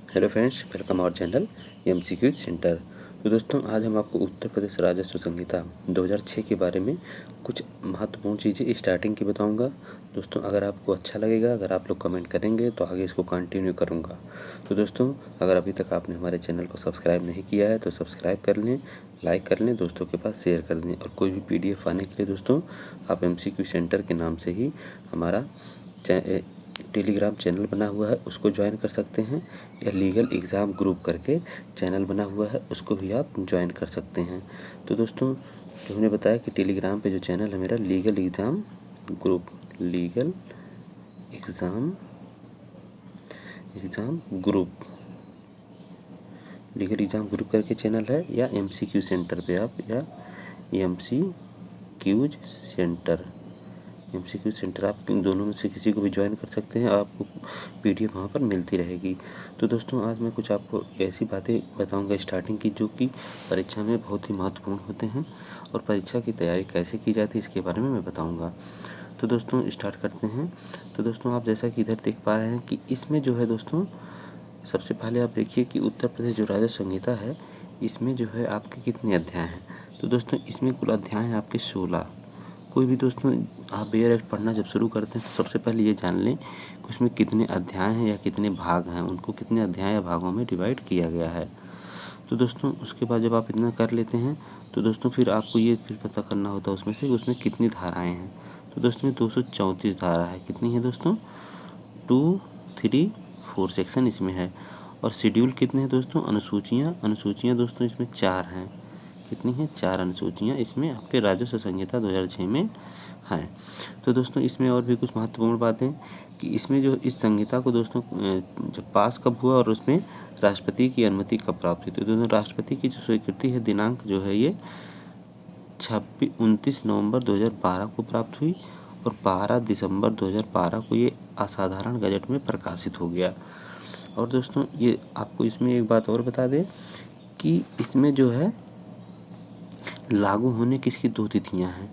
Hello friends, welcome our channel MCQ centre. तो दोस्तों, आज हम आपको उत्तर प्रदेश राजस्व संहिता 2006 के बारे में कुछ महत्वपूर्ण चीज़ें स्टार्टिंग की बताऊंगा। दोस्तों, अगर आपको अच्छा लगेगा, अगर आप लोग कमेंट करेंगे तो आगे इसको कंटिन्यू करूंगा। तो दोस्तों, अगर अभी तक आपने हमारे चैनल को सब्सक्राइब नहीं किया है तो सब्सक्राइब कर लें, लाइक कर लें, दोस्तों के पास शेयर कर दें। और कोई भी पीडीएफ आने के लिए दोस्तों आप एमसीक्यू सेंटर के नाम से ही हमारा टेलीग्राम चैनल बना हुआ है, उसको ज्वाइन कर सकते हैं, या लीगल एग्ज़ाम ग्रुप करके चैनल बना हुआ है, उसको भी आप ज्वाइन कर सकते हैं। तो दोस्तों, जो हमने बताया कि टेलीग्राम पे जो चैनल है मेरा legal exam group, legal exam exam group legal exam group करके चैनल है, या एमसीक्यू सेंटर पे आप, या एमसीक्यूज सेंटर एमसीक्यू सेंटर आप इन दोनों में से किसी को भी ज्वाइन कर सकते हैं। आपको पीडीएफ वहाँ पर मिलती रहेगी। तो दोस्तों, आज मैं कुछ आपको ऐसी बातें बताऊंगा स्टार्टिंग की, जो कि परीक्षा में बहुत ही महत्वपूर्ण होते हैं, और परीक्षा की तैयारी कैसे की जाती है इसके बारे में मैं बताऊंगा। तो दोस्तों, स्टार्ट करते हैं। तो दोस्तों, आप जैसा कि इधर देख पा रहे हैं कि इसमें जो है दोस्तों, सबसे पहले आप देखिए कि उत्तर प्रदेश जो राजस्व संहिता है, इसमें जो है आपके कितने अध्याय हैं। तो दोस्तों, इसमें कुल अध्याय हैं आपके 16। कोई भी दोस्तों, आप बेयर एक्ट पढ़ना जब शुरू करते हैं तो सबसे पहले ये जान लें कि उसमें कितने अध्याय हैं या कितने भाग हैं, उनको कितने अध्याय या भागों में डिवाइड किया गया है। तो दोस्तों, उसके बाद जब आप इतना कर लेते हैं तो दोस्तों फिर आपको ये फिर पता करना होता है उसमें से उसमें कितनी धाराएँ हैं। तो दोस्तों, 234 धारा है। कितनी है दोस्तों? 2, 3, 4 सेक्शन इसमें है। और शेड्यूल कितने हैं दोस्तों? अनुसूचियाँ दोस्तों इसमें 4 हैं। कितनी हैं? 4 अनुसूचियाँ इसमें आपके राजस्व संहिता 2006 में हैं। तो दोस्तों, इसमें और भी कुछ महत्वपूर्ण बातें कि इसमें जो इस संहिता को दोस्तों जब पास कब हुआ और उसमें राष्ट्रपति की अनुमति कब प्राप्त हुई। तो दोस्तों, राष्ट्रपति की जो स्वीकृति है, दिनांक जो है ये 29 नवंबर 2012 को प्राप्त हुई, और 12 दिसंबर 2012 को ये असाधारण गजट में प्रकाशित हो गया। और दोस्तों, ये आपको इसमें एक बात और बता दें कि इसमें जो है लागू होने की इसकी 2 तिथियां हैं।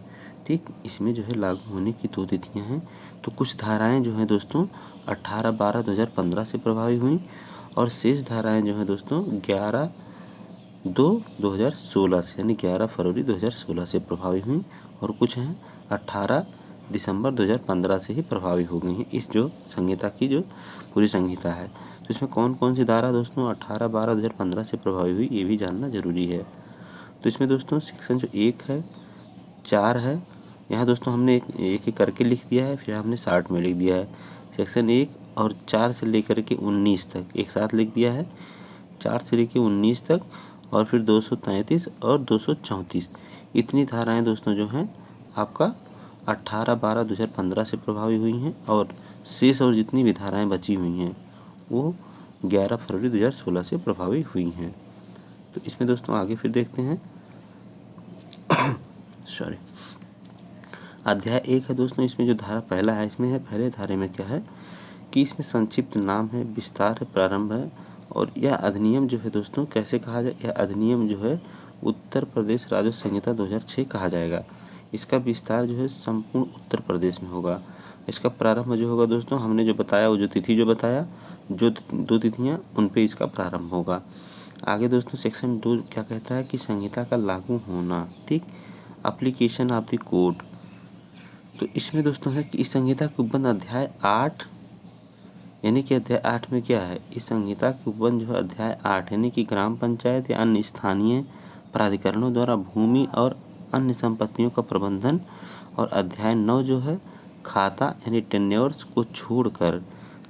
ठीक, इसमें जो है लागू होने की 2 तिथियां हैं। तो कुछ धाराएं जो हैं दोस्तों 18/12/2015 से प्रभावी हुई, और शेष धाराएं जो हैं दोस्तों 11/2/2016 से, यानी 11 फरवरी 2016 से प्रभावी हुई, और कुछ हैं 18 दिसंबर 2015 से ही प्रभावी हो गई हैं। इस जो संहिता की जो पूरी संहिता है, तो इसमें कौन कौन सी धारा दोस्तों 18/12/2015 से प्रभावी हुई, ये भी जानना जरूरी है। तो इसमें दोस्तों सेक्शन जो 1 है, 4 है, यहाँ दोस्तों हमने एक एक करके लिख दिया है, फिर हमने शार्ट में लिख दिया है। सेक्शन 1 और 4 से लेकर के 19 तक एक साथ लिख दिया है, 4 से लेकर 19 तक, और फिर 233 और 234 इतनी धाराएं दोस्तों जो हैं आपका 18/12/2015 से प्रभावी हुई हैं, और शेष और जितनी भी धाराएं बची हुई हैं वो 11 फरवरी 2016 से प्रभावी हुई हैं। तो इसमें दोस्तों आगे फिर देखते हैं। सॉरी, अध्याय 1 है दोस्तों, इसमें जो धारा पहला है, इसमें है पहले धारे में क्या है कि इसमें संक्षिप्त नाम है, विस्तार है, प्रारंभ है, और यह अधिनियम जो है दोस्तों कैसे कहा जाए, यह अधिनियम जो है उत्तर प्रदेश राजस्व संहिता 2006 कहा जाएगा। इसका विस्तार जो है संपूर्ण उत्तर प्रदेश में होगा। इसका प्रारंभ जो होगा दोस्तों, हमने जो बताया, वो जो तिथि जो बताया, जो 2 तिथियाँ, उन पे इसका प्रारंभ होगा। आगे दोस्तों सेक्शन 2 क्या कहता है कि संहिता का लागू होना। ठीक, एप्लीकेशन ऑफ द कोड। तो इसमें दोस्तों है कि इस संहिता के उपबंध अध्याय 8, यानी कि अध्याय 8 में क्या है, इस संहिता के उपबंध जो है अध्याय 8, यानी कि ग्राम पंचायत या अन्य स्थानीय प्राधिकरणों द्वारा भूमि और अन्य संपत्तियों का प्रबंधन, और अध्याय 9 जो है खाता यानी टेन्योर्स को छोड़कर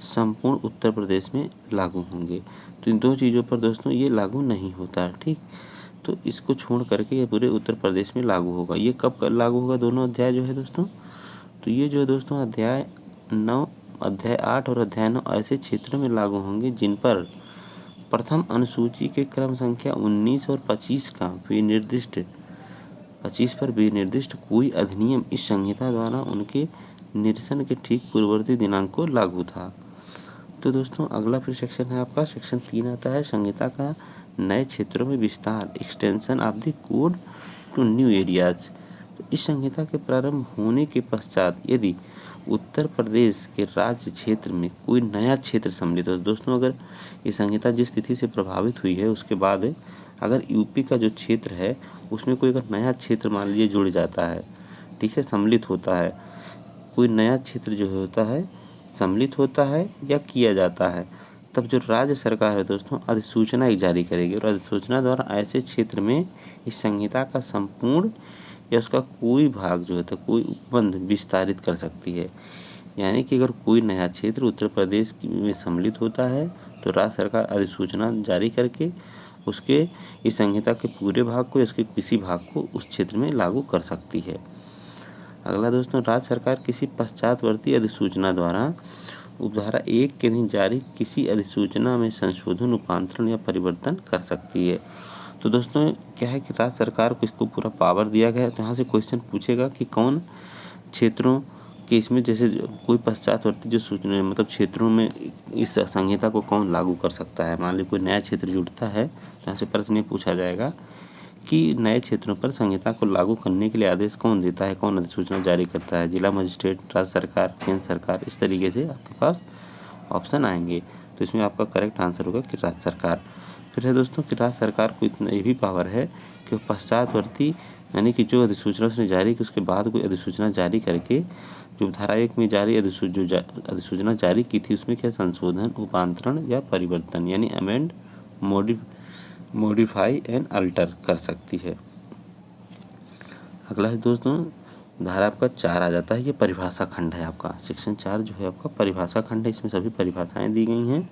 संपूर्ण उत्तर प्रदेश में लागू होंगे। तो इन 2 चीज़ों पर दोस्तों ये लागू नहीं होता है। ठीक, तो इसको छोड़ करके ये पूरे उत्तर प्रदेश में लागू होगा। ये कब लागू होगा दोनों अध्याय जो है दोस्तों? तो ये जो है दोस्तों अध्याय 9, अध्याय 8 और अध्याय 9 ऐसे क्षेत्रों में लागू होंगे जिन पर प्रथम अनुसूची के क्रम संख्या 19 और 25 का विनिर्दिष्ट 25 पर विनिर्दिष्ट कोई अधिनियम इस संहिता द्वारा उनके निरसन के ठीक पूर्ववर्ती दिनांक को लागू था। तो दोस्तों अगला फिर सेक्शन है आपका, सेक्शन 3 आता है संहिता का नए क्षेत्रों में विस्तार, extension of the code to new areas. तो इस संहिता के प्रारंभ होने के पश्चात यदि उत्तर प्रदेश के राज्य क्षेत्र में कोई नया क्षेत्र सम्मिलित हो। दोस्तों अगर ये संहिता जिस तिथि से प्रभावित हुई है उसके बाद अगर यूपी का जो क्षेत्र है उसमें कोई अगर नया क्षेत्र मान लीजिए जुड़ जाता है, ठीक है, सम्मिलित होता है, कोई नया क्षेत्र जो होता है सम्मिलित होता है या किया जाता है, तब जो राज्य सरकार है दोस्तों अधिसूचना एक जारी करेगी और अधिसूचना द्वारा ऐसे क्षेत्र में इस संहिता का संपूर्ण या उसका कोई भाग जो होता है, कोई उपबंध विस्तारित कर सकती है। यानी कि अगर कोई नया क्षेत्र उत्तर प्रदेश में सम्मिलित होता है तो राज्य सरकार अधिसूचना जारी करके उसके इस संहिता के पूरे भाग को या उसके किसी भाग को उस क्षेत्र में लागू कर सकती है। अगला दोस्तों, राज्य सरकार किसी पश्चातवर्ती अधिसूचना द्वारा उपधारा 1 के अधीन जारी किसी अधिसूचना में संशोधन, रूपांतरण या परिवर्तन कर सकती है। तो दोस्तों क्या है कि राज्य सरकार को इसको पूरा पावर दिया गया है। तो यहाँ से क्वेश्चन पूछेगा कि कौन क्षेत्रों के इसमें जैसे कोई पश्चातवर्ती जो सूचना मतलब क्षेत्रों में इस संहिता को कौन लागू कर सकता है। मान लीजिए कोई नया क्षेत्र जुड़ता है तो यहाँ से प्रश्न ये पूछा जाएगा कि नए क्षेत्रों पर संहिता को लागू करने के लिए आदेश कौन देता है, कौन अधिसूचना जारी करता है, जिला मजिस्ट्रेट, राज्य सरकार, केंद्र सरकार। इस तरीके से आपके पास ऑप्शन आएंगे। तो इसमें आपका करेक्ट आंसर होगा कि राज्य सरकार। फिर है दोस्तों कि राज्य सरकार को इतना ये भी पावर है कि पश्चातवर्ती यानी कि जो अधिसूचना उसने जारी की उसके बाद कोई अधिसूचना जारी करके जो धारा 1 में जारी अधिसूचना जारी की थी उसमें क्या संशोधन, रूपांतरण या परिवर्तन यानी अमेंड, मॉडिफाई एंड अल्टर कर सकती है। अगला है दोस्तों धारा आपका 4 आ जाता है। ये परिभाषा खंड है आपका, सेक्शन 4 जो है आपका परिभाषा खंड है। इसमें सभी परिभाषाएं दी गई हैं।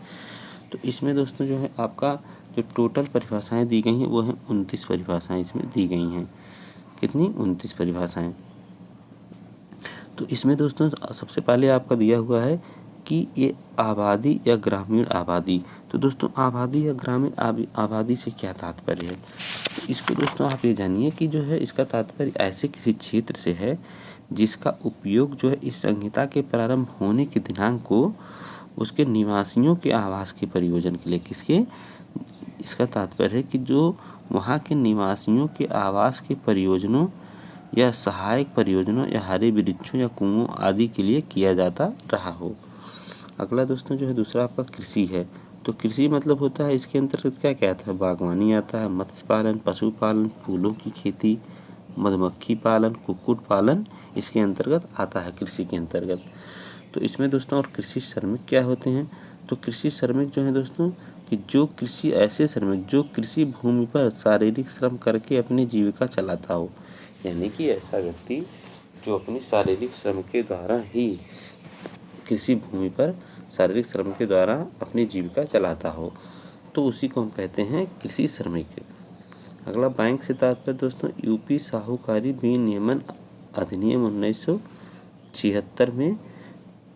तो इसमें दोस्तों जो है आपका जो टोटल परिभाषाएं दी गई हैं वो हैं 29 परिभाषाएं इसमें दी गई हैं। कितनी? 29 परिभाषाएं। तो इसमें दोस्तों सबसे पहले आपका दिया हुआ है कि ये आबादी या ग्रामीण आबादी। तो दोस्तों आबादी या ग्रामीण आबादी से क्या तात्पर्य है? तो इसको दोस्तों आप ये जानिए कि जो है इसका तात्पर्य ऐसे किसी क्षेत्र से है जिसका उपयोग जो है इस संहिता के प्रारंभ होने के दिनांक को उसके निवासियों के आवास के प्रयोजन के लिए किसके इसका तात्पर्य है कि जो वहाँ के निवासियों के आवास के प्रयोजनों या सहायक परियोजनाओं या हरे वृक्षों या कुओं आदि के लिए किया जाता रहा हो। अगला दोस्तों जो है दूसरा आपका कृषि है। तो कृषि मतलब होता है इसके अंतर्गत क्या क्या आता है? बागवानी आता है, मत्स्य पालन, पशुपालन, फूलों की खेती, मधुमक्खी पालन, कुक्कुट पालन इसके अंतर्गत आता है कृषि के अंतर्गत। तो इसमें दोस्तों और कृषि श्रमिक क्या होते हैं? तो कृषि श्रमिक जो है दोस्तों कि जो कृषि ऐसे श्रमिक जो कृषि भूमि पर शारीरिक श्रम करके अपनी जीविका चलाता हो, यानी कि ऐसा व्यक्ति जो अपनी शारीरिक श्रम के द्वारा ही कृषि भूमि पर शारीरिक श्रम के द्वारा अपनी जीविका चलाता हो, तो उसी को हम कहते हैं कृषि श्रमिक। अगला बैंक से तात्पर्य दोस्तों यूपी साहूकारी विनियमन अधिनियम 1976 में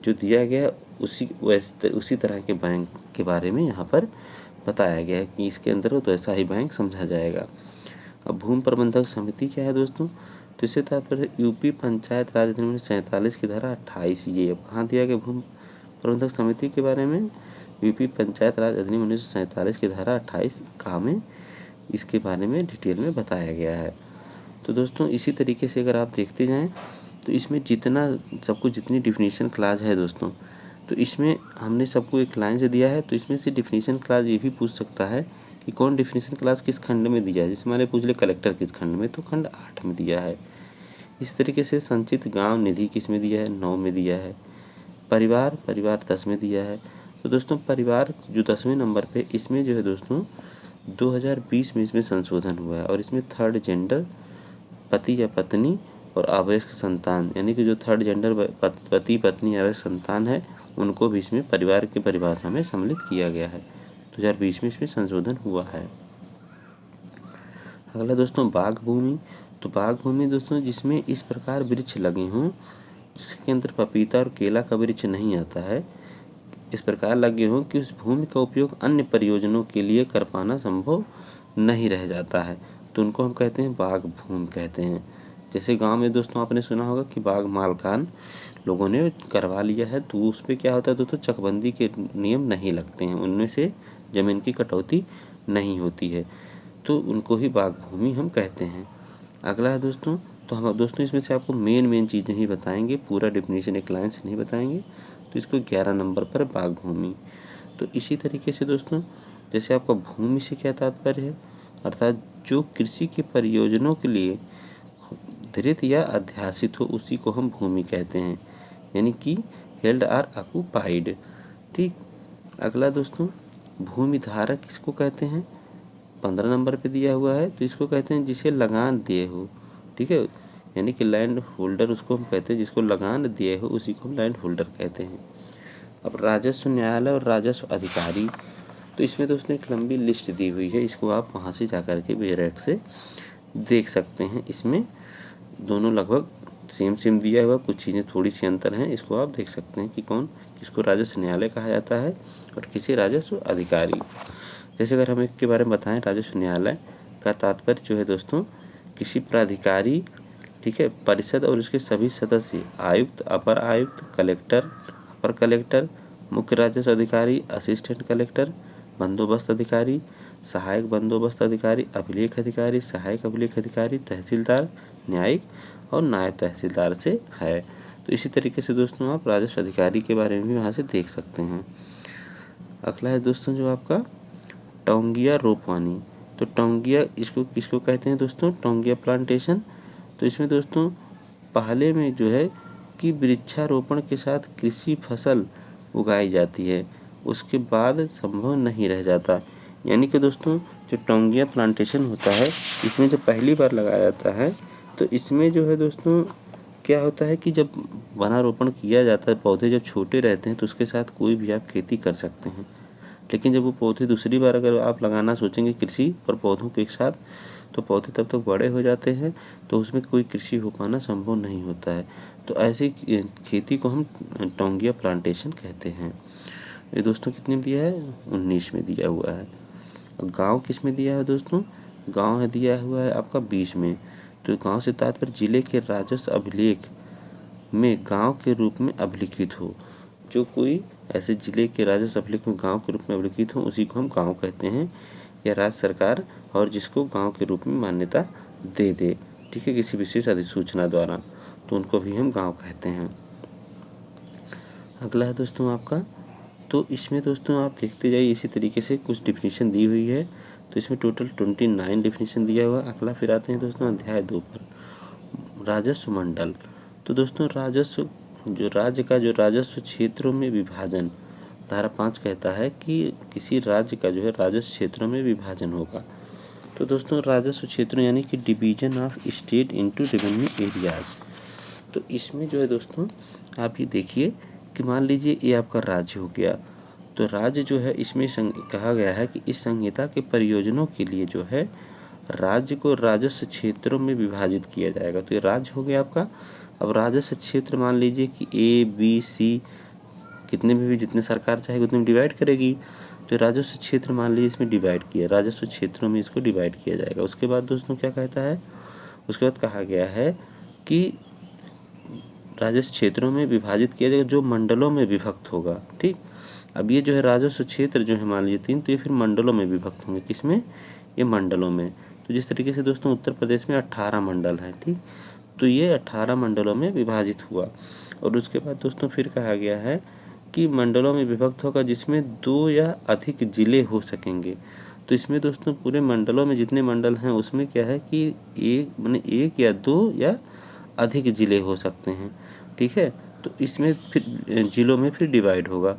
जो दिया गया उसी तरह के बैंक के बारे में यहाँ पर बताया गया है कि इसके अंतर्गत वैसा ही बैंक समझा जाएगा। अब भूमि प्रबंधक समिति क्या है दोस्तों? तो इससे तात्पर्य यूपी पंचायत राज अधिनियम 1947 की धारा 28। ये अब कहाँ दिया गया भूमि प्रबंधक समिति के बारे में? यूपी पंचायत राज अधिनियम 1947 की धारा 28 कहाँ में इसके बारे में डिटेल में बताया गया है। तो दोस्तों इसी तरीके से अगर आप देखते जाएं तो इसमें जितनी डिफिनीशन क्लास है दोस्तों, तो इसमें हमने सबको एक लाइन से दिया है। तो इसमें से डिफिनीशन क्लास ये भी पूछ सकता है कि कौन डिफिनीशन क्लास किस खंड में दिया है। जैसे मैंने पूछ लिया कलेक्टर किस खंड में, तो खंड 8 में दिया है। इस तरीके से संचित गांव निधि किस में दिया है? 9 में दिया है। परिवार 10 में दिया है। तो दोस्तों परिवार जो 10वें नंबर पे इसमें जो है दोस्तों 2020 में इसमें संशोधन हुआ है और इसमें थर्ड जेंडर पति या पत्नी और आवयस्क संतान यानी कि जो थर्ड जेंडर पति पत्नी आवयस्क संतान है उनको भी इसमें परिवार की परिभाषा में सम्मिलित किया गया है। 2020 में इसमें संशोधन हुआ है। अगला दोस्तों बाग भूमि। तो बाग भूमि दोस्तों जिसमें इस प्रकार वृक्ष लगे हों जिसके अंदर पपीता और केला का वृक्ष नहीं आता है, इस प्रकार लगे हों कि उस भूमि का उपयोग अन्य परियोजनों के लिए कर पाना संभव नहीं रह जाता है, तो उनको हम कहते हैं बाग भूमि कहते हैं। जैसे गांव में दोस्तों आपने सुना होगा कि बाग मालकान लोगों ने करवा लिया है, तो उस पर क्या होता है दोस्तों चकबंदी के नियम नहीं लगते हैं, उनमें से ज़मीन की कटौती नहीं होती है, तो उनको ही बाग भूमि हम कहते हैं। अगला है दोस्तों तो हम दोस्तों इसमें से आपको मेन चीज़ें ही बताएंगे, पूरा डेफिनेशन एक लाइन से नहीं बताएंगे। तो इसको 11 नंबर पर बाग भूमि। तो इसी तरीके से दोस्तों, जैसे आपका भूमि से क्या तात्पर्य है, अर्थात जो कृषि के परियोजनों के लिए धृत या अध्यासित हो उसी को हम भूमि कहते हैं, यानी कि हेल्ड आर ऑक्युपाइड। ठीक। अगला दोस्तों, भूमि धारक किसको कहते हैं, 15 नंबर पे दिया हुआ है। तो इसको कहते हैं जिसे लगान दिए हो। ठीक है, यानी कि लैंड होल्डर उसको हम कहते हैं, जिसको लगान दिए हो उसी को हम लैंड होल्डर कहते हैं। अब राजस्व न्यायालय और राजस्व अधिकारी, तो इसमें दोस्तों एक लंबी लिस्ट दी हुई है, इसको आप वहाँ से जा कर के बेरेट से देख सकते हैं। इसमें दोनों लगभग सेम दिया हुआ, कुछ चीज़ें थोड़ी सी अंतर हैं, इसको आप देख सकते हैं कि कौन किसको राजस्व न्यायालय कहा जाता है और किसी राजस्व अधिकारी। जैसे अगर हम एक के बारे में बताएं, राजस्व न्यायालय का तात्पर्य जो है दोस्तों, किसी प्राधिकारी, ठीक है, परिषद और उसके सभी सदस्य, आयुक्त, अपर आयुक्त, कलेक्टर, अपर कलेक्टर, मुख्य राजस्व अधिकारी, असिस्टेंट कलेक्टर, बंदोबस्त अधिकारी, सहायक बंदोबस्त अधिकारी, अभिलेख अधिकारी, सहायक अभिलेख अधिकारी, तहसीलदार, न्यायिक और नायब तहसीलदार से है। तो इसी तरीके से दोस्तों आप राजस्व अधिकारी के बारे में भी वहाँ से देख सकते हैं। अगला है दोस्तों जो आपका टोंगिया रोपवानी। तो टोंगिया इसको किसको कहते हैं दोस्तों, टोंगिया प्लांटेशन। तो इसमें दोस्तों पहले में जो है कि वृक्षारोपण के साथ कृषि फसल उगाई जाती है, उसके बाद संभव नहीं रह जाता। यानी कि दोस्तों जो टोंगिया प्लांटेशन होता है, इसमें जब पहली बार लगाया जाता है तो इसमें जो है दोस्तों क्या होता है कि जब वनारोपण किया जाता है, पौधे जब छोटे रहते हैं तो उसके साथ कोई भी आप खेती कर सकते हैं। लेकिन जब वो पौधे दूसरी बार अगर आप लगाना सोचेंगे कृषि और पौधों के एक साथ, तो पौधे तब तक बड़े हो जाते हैं तो उसमें कोई कृषि हो पाना संभव नहीं होता है। तो ऐसी खेती को हम टोंगिया प्लांटेशन कहते हैं। ये दोस्तों कितने में दिया है, 19 में दिया हुआ है। और गाँव किस में दिया है दोस्तों, गाँव है दिया हुआ है आपका 20 में। तो गाँव से तात्पर्य जिले के राजस्व अभिलेख में गाँव के रूप में अभिलिखित हो। जो कोई ऐसे जिले के राजस्व अभिलेख में गाँव के रूप में अभिलिखित हो उसी को हम गाँव कहते हैं, या राज्य सरकार और जिसको गाँव के रूप में मान्यता दे दे, ठीक है, किसी विशेष अधिसूचना द्वारा, तो उनको भी हम गाँव कहते हैं। अगला है दोस्तों आपका, तो इसमें दोस्तों आप देखते जाइए, इसी तरीके से कुछ डिफिनीशन दी हुई है। तो इसमें टोटल 29 डिफिनीशन दिया हुआ। अगला फिर आते हैं दोस्तों अध्याय 2 पर, राजस्व मंडल। तो दोस्तों राजस्व जो राज्य का जो राजस्व क्षेत्रों में विभाजन, धारा 5 कहता है कि किसी राज्य का जो है राजस्व क्षेत्रों में विभाजन होगा। तो दोस्तों राजस्व क्षेत्र यानी कि division of state into revenue areas. तो इसमें जो है दोस्तों आप ये देखिए कि मान लीजिए ये आपका राज्य हो गया, तो राज्य जो है इसमें कहा गया है कि इस संहिता के परियोजनों के लिए जो है राज्य को राजस्व क्षेत्रों में विभाजित किया जाएगा। तो ये राज्य हो गया आपका। अब राजस्व क्षेत्र मान लीजिए कि ए बी सी कितने में भी जितने सरकार चाहेगी उतने में डिवाइड करेगी। तो राजस्व क्षेत्र मान लीजिए इसमें डिवाइड किया, राजस्व क्षेत्रों में इसको डिवाइड किया जाएगा। उसके बाद दोस्तों क्या कहता है, उसके बाद कहा गया है कि राजस्व क्षेत्रों में विभाजित किया जाएगा जो मंडलों में विभक्त होगा। ठीक। अब ये जो है राजस्व क्षेत्र जो है मान लीजिए 3, तो ये फिर मंडलों में विभक्त होंगे। किसमें, ये मंडलों में। तो जिस तरीके से दोस्तों उत्तर प्रदेश में 18 मंडल हैं, ठीक, तो ये 18 मंडलों में विभाजित हुआ। और उसके बाद दोस्तों फिर कहा गया है कि मंडलों में विभक्त होगा जिसमें 2 या अधिक जिले हो सकेंगे। तो इसमें दोस्तों पूरे मंडलों में जितने मंडल हैं उसमें क्या है कि एक या 2 या अधिक जिले हो सकते हैं। ठीक है, तो इसमें फिर जिलों में फिर डिवाइड होगा,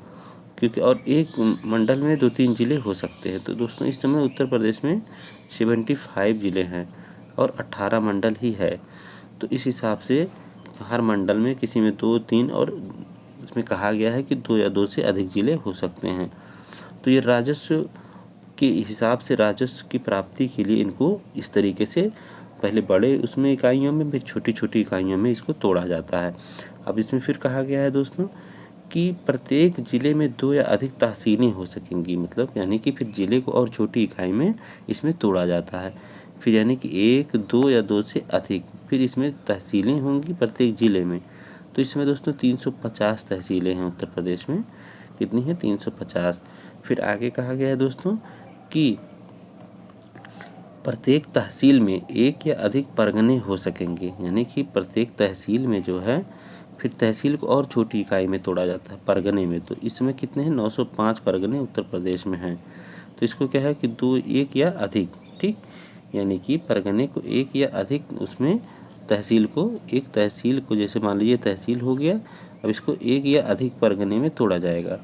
क्योंकि और एक मंडल में 2-3 जिले हो सकते हैं। तो दोस्तों इस समय उत्तर प्रदेश में 75 जिले हैं और 18 मंडल ही है। तो इस हिसाब से हर मंडल में किसी में 2-3 और इसमें कहा गया है कि 2 या 2 से अधिक जिले हो सकते हैं। तो ये राजस्व के हिसाब से राजस्व की प्राप्ति के लिए इनको इस तरीके से पहले बड़े उसमें इकाइयों में फिर छोटी छोटी इकाइयों में इसको तोड़ा जाता है। अब इसमें फिर कहा गया है दोस्तों कि प्रत्येक जिले में 2 या अधिक तहसीलें हो सकेंगी, मतलब यानी कि फिर जिले को और छोटी इकाई में इसमें तोड़ा जाता है। फिर यानी कि 1, 2 या 2 से अधिक फिर इसमें तहसीलें होंगी प्रत्येक जिले में। तो इसमें दोस्तों 350 तहसीलें हैं उत्तर प्रदेश में। कितनी है, 350। फिर आगे कहा गया है दोस्तों कि प्रत्येक तहसील में एक या अधिक परगने हो सकेंगे, यानी कि प्रत्येक तहसील में जो है, फिर तहसील को और छोटी इकाई में तोड़ा जाता है परगने में। तो इसमें कितने हैं, 905 परगने उत्तर प्रदेश में हैं। तो इसको क्या है कि दो, एक या अधिक, ठीक, यानी कि परगने को एक या अधिक, उसमें तहसील को, एक तहसील को जैसे मान लीजिए तहसील हो गया, अब इसको एक या अधिक परगने में तोड़ा जाएगा।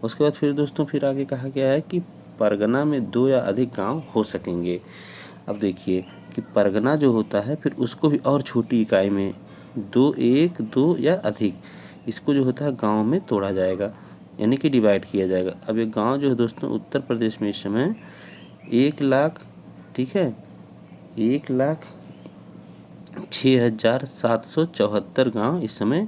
उसके बाद फिर दोस्तों फिर आगे कहा गया है कि परगना में 2 या अधिक गांव हो सकेंगे। अब देखिए कि परगना जो होता है फिर उसको भी और छोटी इकाई में, दो, एक, दो या अधिक, इसको जो होता है गांव में तोड़ा जाएगा, यानी कि डिवाइड किया जाएगा। अब ये गांव जो है दोस्तों उत्तर प्रदेश में इस समय 1,00,000, ठीक है, 1,06,774 गांव इस समय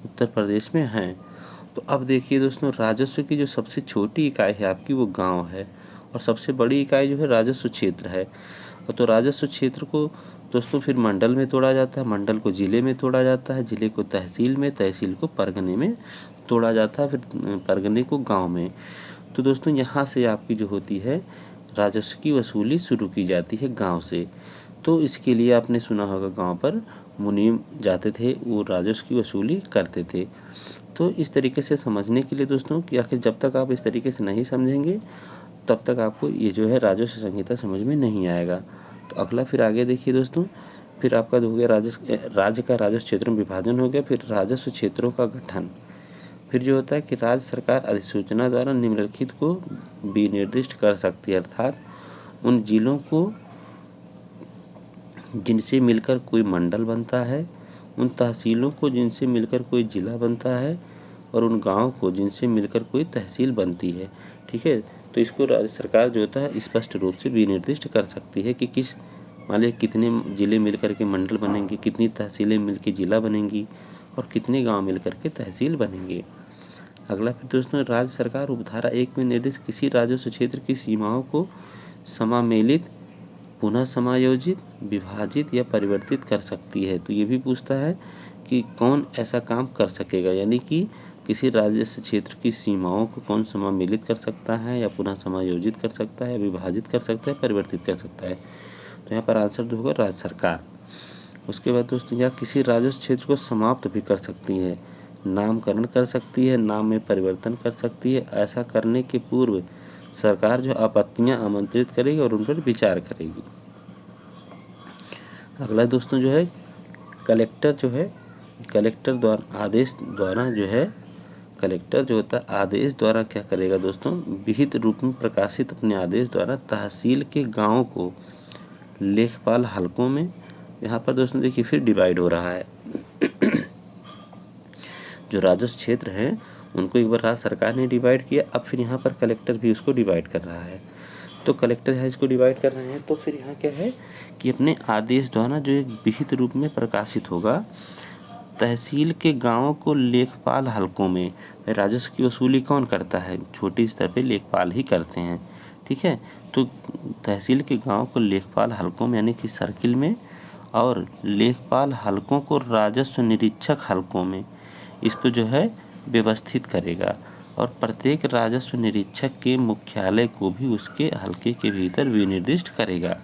उत्तर प्रदेश में हैं। तो अब देखिए दोस्तों, राजस्व की जो सबसे छोटी इकाई है आपकी वो गांव है, और सबसे बड़ी इकाई जो है राजस्व क्षेत्र है। और तो राजस्व क्षेत्र को दोस्तों फिर मंडल में तोड़ा जाता है, मंडल को जिले में तोड़ा जाता है, जिले को तहसील में, तहसील को परगने में तोड़ा जाता है, फिर परगने को गांव में। तो दोस्तों यहाँ से आपकी जो होती है राजस्व की वसूली शुरू की जाती है गांव से। तो इसके लिए आपने सुना होगा गांव पर मुनीम जाते थे, वो राजस्व की वसूली करते थे। तो इस तरीके से समझने के लिए दोस्तों कि आखिर जब तक आप इस तरीके से नहीं समझेंगे तब तक आपको ये जो है राजस्व संहिता समझ में नहीं आएगा। तो अगला फिर आगे देखिए दोस्तों, फिर आपका हो गया राज्य का राजस्व क्षेत्र में विभाजन हो गया, फिर राजस्व क्षेत्रों का गठन। फिर जो होता है कि राज्य सरकार अधिसूचना द्वारा निम्नलिखित को विनिर्दिष्ट कर सकती है, अर्थात उन जिलों को जिनसे मिलकर कोई मंडल बनता है, उन तहसीलों को जिनसे मिलकर कोई जिला बनता है, और उन गाँव को जिनसे मिलकर कोई तहसील बनती है, ठीक है। तो इसको राज्य सरकार जो होता है स्पष्ट रूप से विनिर्दिष्ट कर सकती है कि किस, मान लीजिए कितने जिले मिलकर के मंडल बनेंगे, कितनी तहसीलें मिलकर जिला बनेंगी, और कितने गांव मिलकर के तहसील बनेंगे। अगला फिर दोस्तों, राज्य सरकार उपधारा 1 में निर्दिष्ट किसी राजस्व क्षेत्र की सीमाओं को समामेलित, पुनः समायोजित, विभाजित या परिवर्तित कर सकती है। तो ये भी पूछता है कि कौन ऐसा काम कर सकेगा, यानी कि किसी राजस्व क्षेत्र की सीमाओं को कौन समामेलित कर सकता है, या पुनः समायोजित कर सकता है, विभाजित कर सकता है, परिवर्तित कर सकता है। तो यहाँ पर आंसर जो होगा राज्य सरकार। उसके बाद दोस्तों, या किसी राजस्व क्षेत्र को समाप्त भी कर सकती है, नामकरण कर सकती है, नाम में परिवर्तन कर सकती है। ऐसा करने के पूर्व सरकार जो आपत्तियां आमंत्रित करेगी और उन पर विचार करेगी। अगला दोस्तों जो है कलेक्टर जो है, कलेक्टर द्वारा आदेश द्वारा जो है, कलेक्टर जो होता है आदेश द्वारा क्या करेगा दोस्तों, विहित रूप में प्रकाशित अपने आदेश द्वारा तहसील के गाँव को लेखपाल हलकों में, यहाँ पर दोस्तों देखिए फिर डिवाइड हो रहा है जो राजस्व क्षेत्र हैं उनको एक बार राज्य सरकार ने डिवाइड किया, अब फिर यहाँ पर कलेक्टर भी उसको डिवाइड कर रहा है। तो कलेक्टर है इसको डिवाइड कर रहे हैं, तो फिर यहाँ क्या है कि अपने आदेश द्वारा जो एक विहित रूप में प्रकाशित होगा, तहसील के गाँवों को लेखपाल हलकों में, राजस्व की वसूली कौन करता है, छोटे स्तर पे लेखपाल ही करते हैं, ठीक है। तो तहसील के गाँव को लेखपाल हलकों में यानी कि सर्किल में, और लेखपाल हलकों को राजस्व निरीक्षक हलकों में इसको जो है व्यवस्थित करेगा, और प्रत्येक राजस्व निरीक्षक के मुख्यालय को भी उसके हलके के भीतर विनिर्दिष्ट करेगा।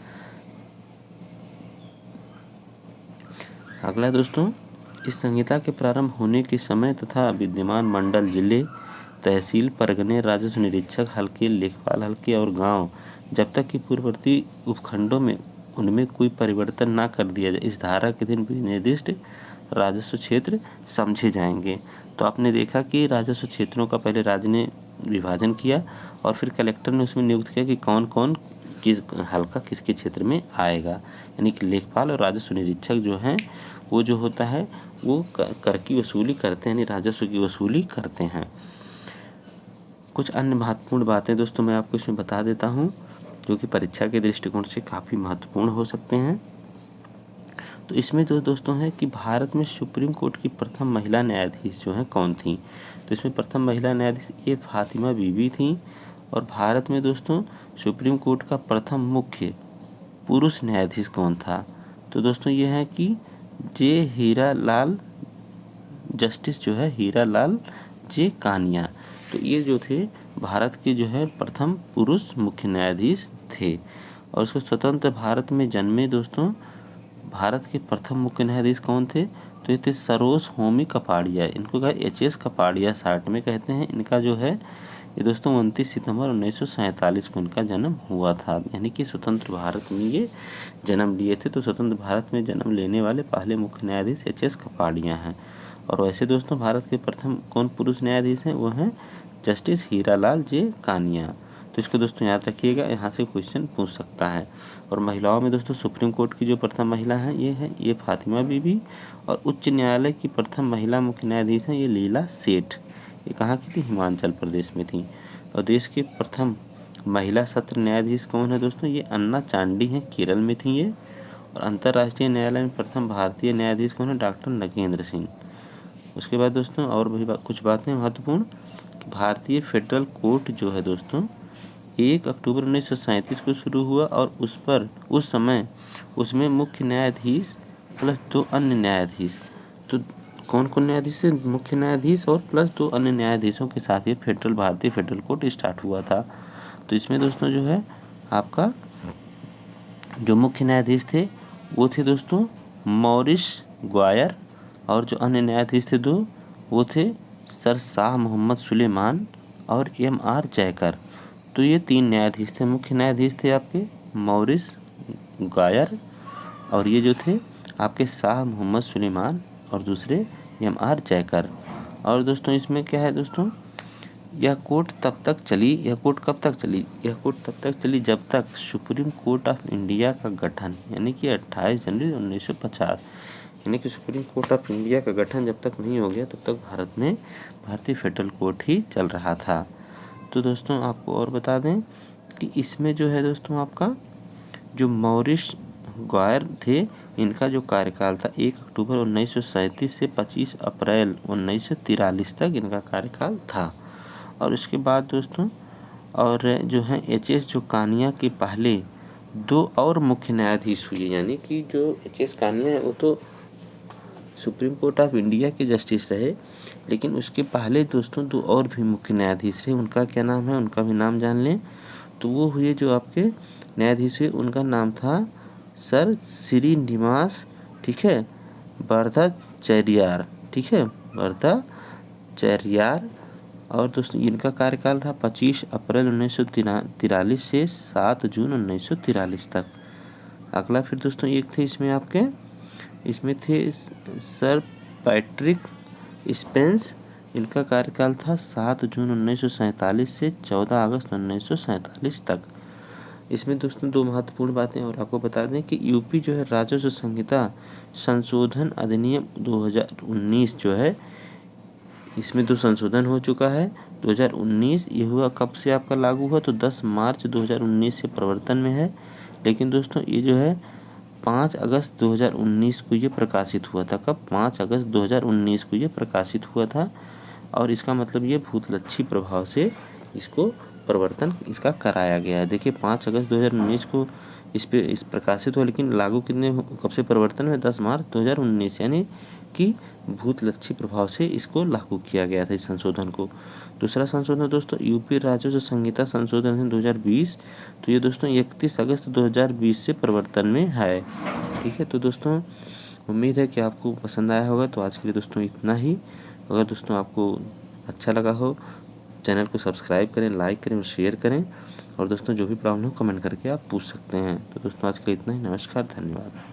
अगला दोस्तों, इस संहिता के प्रारंभ होने के समय तथा विद्यमान मंडल, जिले, तहसील, परगने, राजस्व निरीक्षक हलके, लेखपाल हलके और गांव जब तक कि पूर्ववर्ती उपखंडों में उनमें कोई परिवर्तन ना कर दिया जाए, इस धारा के दिन विनिर्दिष्ट राजस्व क्षेत्र समझे जाएंगे। तो आपने देखा कि राजस्व क्षेत्रों का पहले राज्य ने विभाजन किया, और फिर कलेक्टर ने उसमें नियुक्त किया कि कौन कौन किस हल्का किसके क्षेत्र में आएगा, यानी कि लेखपाल और राजस्व निरीक्षक जो हैं वो जो होता है वो कर की वसूली करते हैं, यानी राजस्व की वसूली करते हैं। कुछ अन्य महत्वपूर्ण बातें दोस्तों मैं आपको इसमें बता देता हूँ, जो कि परीक्षा के दृष्टिकोण से काफ़ी महत्वपूर्ण हो सकते हैं। तो इसमें जो दोस्तों है कि भारत में सुप्रीम कोर्ट की प्रथम महिला न्यायाधीश जो हैं कौन थी, तो इसमें प्रथम महिला न्यायाधीश ए फातिमा बीबी थी। और भारत में दोस्तों सुप्रीम कोर्ट का प्रथम मुख्य पुरुष न्यायाधीश कौन था, तो दोस्तों ये है कि जे हीरा लाल, जस्टिस जो है हीरा लाल जे कानिया। तो ये जो थे भारत के जो है प्रथम पुरुष मुख्य न्यायाधीश थे। और उसको स्वतंत्र भारत में जन्मे दोस्तों भारत के प्रथम मुख्य न्यायाधीश कौन थे? तो ये थे सरोज होमी कपाड़िया। इनको क्या एच.एस. कपाड़िया शार्ट में कहते हैं। इनका जो है ये दोस्तों 29 सितंबर 1947 को इनका जन्म हुआ था, यानी कि स्वतंत्र भारत में ये जन्म लिए थे। तो स्वतंत्र भारत में जन्म लेने वाले पहले मुख्य न्यायाधीश एच.एस. कपाड़िया हैं। और वैसे दोस्तों भारत के प्रथम कौन पुरुष न्यायाधीश हैं? वो हैं जस्टिस हीरालाल जे कानिया। तो इसको दोस्तों याद रखिएगा, यहाँ से क्वेश्चन पूछ सकता है। और महिलाओं में दोस्तों सुप्रीम कोर्ट की जो प्रथम महिला है ये फातिमा बीबी। और उच्च न्यायालय की प्रथम महिला मुख्य न्यायाधीश हैं ये लीला सेठ। ये कहाँ की थी? हिमाचल प्रदेश में थी। और देश के प्रथम महिला सत्र न्यायाधीश कौन है दोस्तों? ये अन्ना चांडी हैं, केरल में थी ये। और अंतर्राष्ट्रीय न्यायालय में प्रथम भारतीय न्यायाधीश कौन है? डॉक्टर नगेंद्र सिंह। उसके बाद दोस्तों और भी कुछ बातें महत्वपूर्ण, भारतीय फेडरल कोर्ट जो है दोस्तों 1 अक्टूबर 1937 को शुरू हुआ और उस समय उसमें मुख्य न्यायाधीश प्लस 2 अन्य न्यायाधीश, तो कौन कौन न्यायाधीश थे? मुख्य न्यायाधीश और प्लस 2 अन्य न्यायाधीशों के साथ ये भारतीय फेडरल कोर्ट स्टार्ट हुआ था। तो इसमें दोस्तों जो है आपका जो मुख्य न्यायाधीश थे वो थे दोस्तों मॉरिस ग्वायर। और जो अन्य न्यायाधीश थे दो वो थे सर शाह मोहम्मद सुलेमान और M.R. जयकर। तो ये 3 न्यायाधीश थे। मुख्य न्यायाधीश थे आपके मॉरिस ग्वायर और ये जो थे आपके शाह मोहम्मद सुलेमान और दूसरे M.R. जयकर। और दोस्तों इसमें क्या है दोस्तों, यह कोर्ट कब तक चली? यह कोर्ट तब तक चली जब तक सुप्रीम कोर्ट ऑफ इंडिया का गठन, यानी कि 28 जनवरी 1950, यानी कि सुप्रीम कोर्ट ऑफ इंडिया का गठन जब तक नहीं हो गया तब तक भारत में भारतीय फेडरल कोर्ट ही चल रहा था। तो दोस्तों आपको और बता दें कि इसमें जो है दोस्तों आपका जो मॉरिस ग्वायर थे इनका जो कार्यकाल था 1 अक्टूबर 1937 से 25 अप्रैल 1943 तक इनका कार्यकाल था। और उसके बाद दोस्तों और जो है एच.एस. जो कानिया के पहले 2 और मुख्य न्यायाधीश हुए, यानी कि जो एच.एस. कानिया है वो तो सुप्रीम कोर्ट ऑफ इंडिया के जस्टिस रहे, लेकिन उसके पहले दोस्तों 2 और भी मुख्य न्यायाधीश रहे। उनका क्या नाम है? उनका भी नाम जान लें। तो वो हुए जो आपके न्यायाधीश हुए उनका नाम था सर श्रीनिवास, ठीक है, बर्दाचार्यार, ठीक है, बर्दाचार्यार। और दोस्तों इनका कार्यकाल रहा 25 अप्रैल 1943 से 7 जून 1943 तक। अगला फिर दोस्तों एक थे इसमें थे सर पैट्रिक स्पेंस। इनका कार्यकाल था 7 जून 1947 से 14 अगस्त 1947 तक। इसमें दोस्तों 2 महत्वपूर्ण बातें और आपको बता दें कि यूपी जो है राजस्व संहिता संशोधन अधिनियम 2019 जो है इसमें 2 संशोधन हो चुका है। 2019 ये हुआ कब से आपका लागू हुआ? तो 10 मार्च 2019 से प्रवर्तन में है। लेकिन दोस्तों ये जो है 5 अगस्त 2019 को ये प्रकाशित हुआ था। कब? 5 अगस्त 2019 को ये प्रकाशित हुआ था। और इसका मतलब ये भूतलक्षी प्रभाव से इसको प्रवर्तन इसका कराया गया है। देखिए 5 अगस्त 2019 को इस प्रकाशित हुआ, लेकिन लागू कब से प्रवर्तन में? 10 मार्च 2019, यानी कि भूतलक्षी प्रभाव से इसको लागू किया गया था इस संशोधन को। दूसरा संशोधन दोस्तों यूपी राजस्व संहिता संशोधन है 2020। तो ये दोस्तों 31 अगस्त 2020 से प्रवर्तन में है। ठीक है, तो दोस्तों उम्मीद है कि आपको पसंद आया होगा। तो आज के लिए दोस्तों इतना ही। अगर दोस्तों आपको अच्छा लगा हो चैनल को सब्सक्राइब करें, लाइक करें और शेयर करें। और दोस्तों जो भी प्रॉब्लम हो कमेंट करके आप पूछ सकते हैं। तो दोस्तों आज के लिए इतना ही। नमस्कार, धन्यवाद।